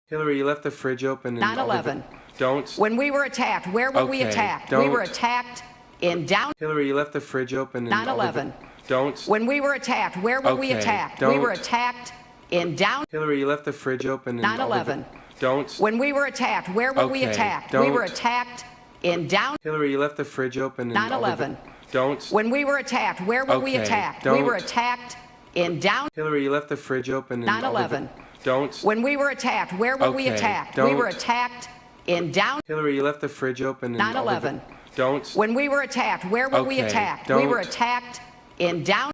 Hillary, you left the fridge open. 9/11. Don't. When we were attacked, where were we attacked? We were attacked in down. Hillary, you left the fridge open. 9/11. Don't. When we were attacked, where were we attacked? We were attacked in down. Hillary, you left the fridge open. 9/11. Don't. When we were attacked, where were we attacked? We were attacked in down. Hillary, you left the fridge open. 9/11. Don't. When we were attacked, where were we attacked? We were attacked in down. Hillary, you left the fridge open. 9/11. Don't. When we were attacked, where were we attacked? We were attacked in down. Hillary, you left the fridge open. 9/11. Don't. When we were attacked, where were we attacked? We were attacked in down.